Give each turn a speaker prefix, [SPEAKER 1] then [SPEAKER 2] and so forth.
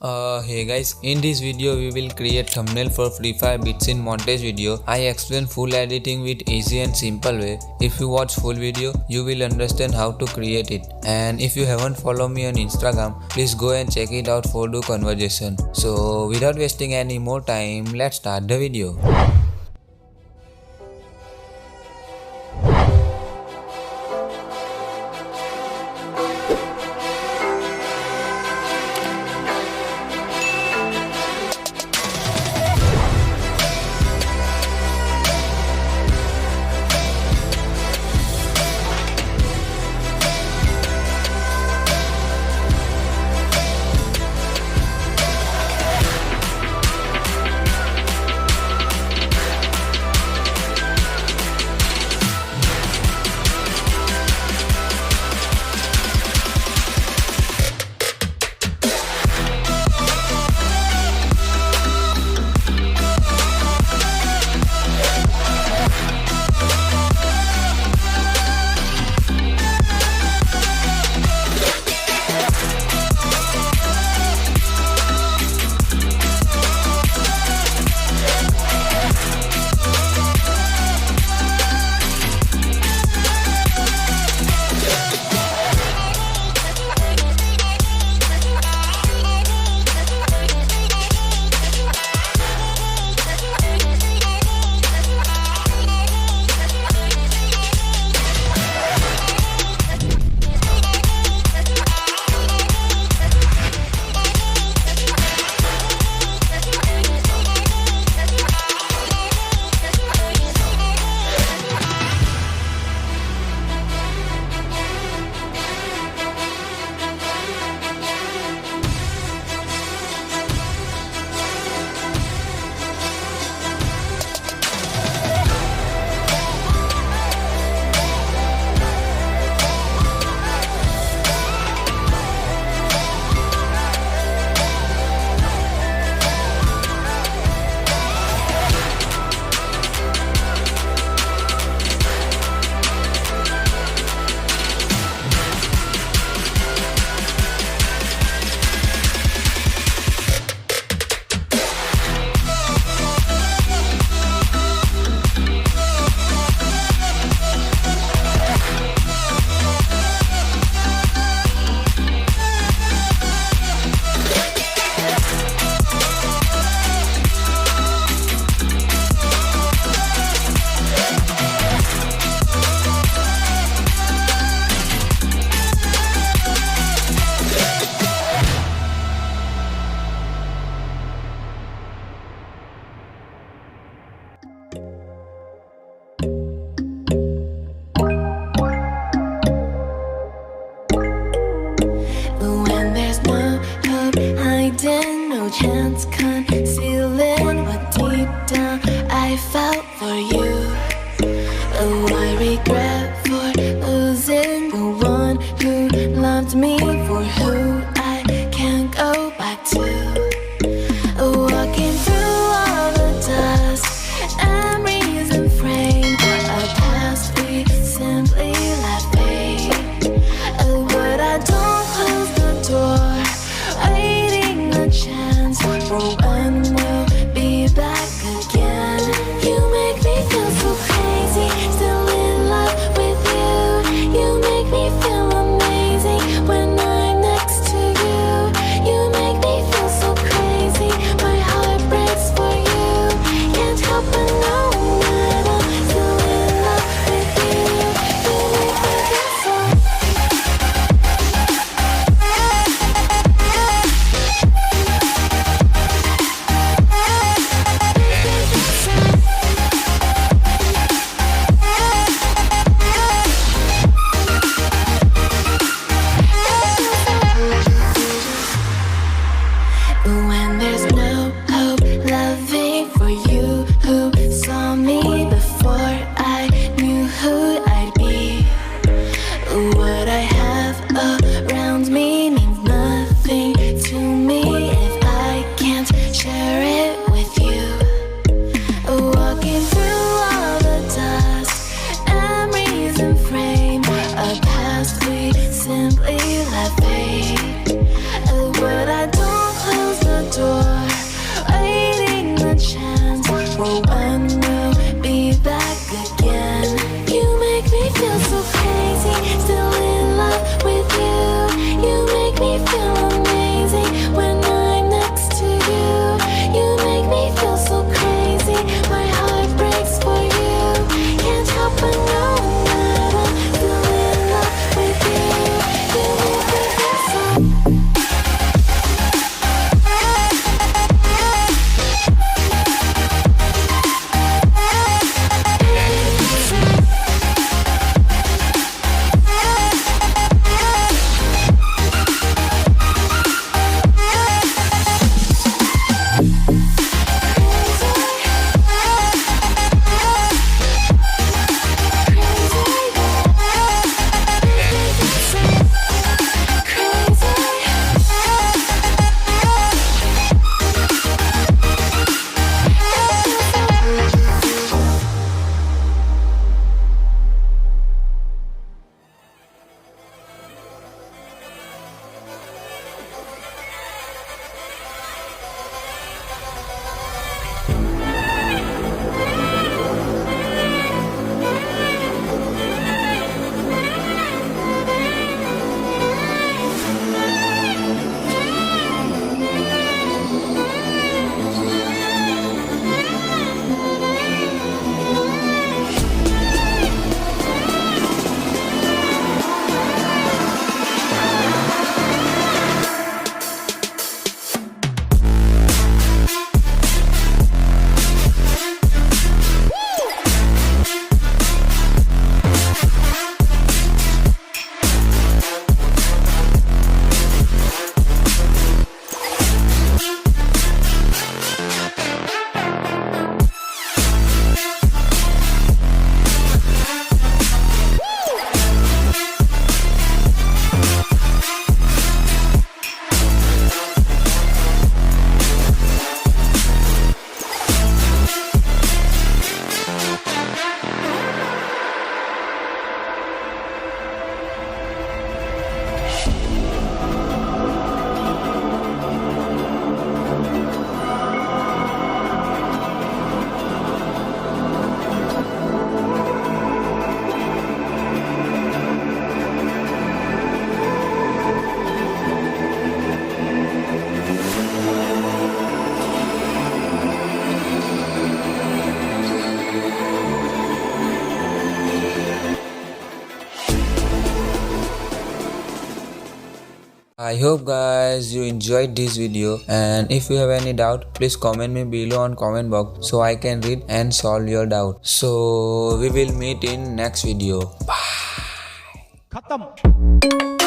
[SPEAKER 1] Hey guys, in this video we will create thumbnail for Freefire beats in montage video. I explain full editing with easy and simple way. If you watch full video, you will understand how to create it. And if you haven't followed me on Instagram, please go and check it out for the conversation. So without wasting any more time, let's start the video.
[SPEAKER 2] No chance concealing what deep down I felt for you. Oh, I regret for losing the one who loved me, for who I can't go back to. Walking through all the dust, memories and frame, a past we simply let fade. Oh, but I don't close the door, waiting a chance for when we'll be back again. You make me feel so crazy, still in love with you. You make me feel amazing when I'm next to you. You make me feel so crazy, my heart breaks for you. Can't help but know that I'm still in love with you. You make me feel so. When there's no hope, loving for you who saw me before I knew who I'd be. What I have around me means nothing to me if I can't share it with you. Walking through all the dust, memories and frame, a past we simply let fade. But I don't close
[SPEAKER 1] I hope guys you enjoyed this video, and if you have any doubt, please comment me below on comment box so I can read and solve your doubt. So we will meet in next video. Bye.
[SPEAKER 3] खत्म।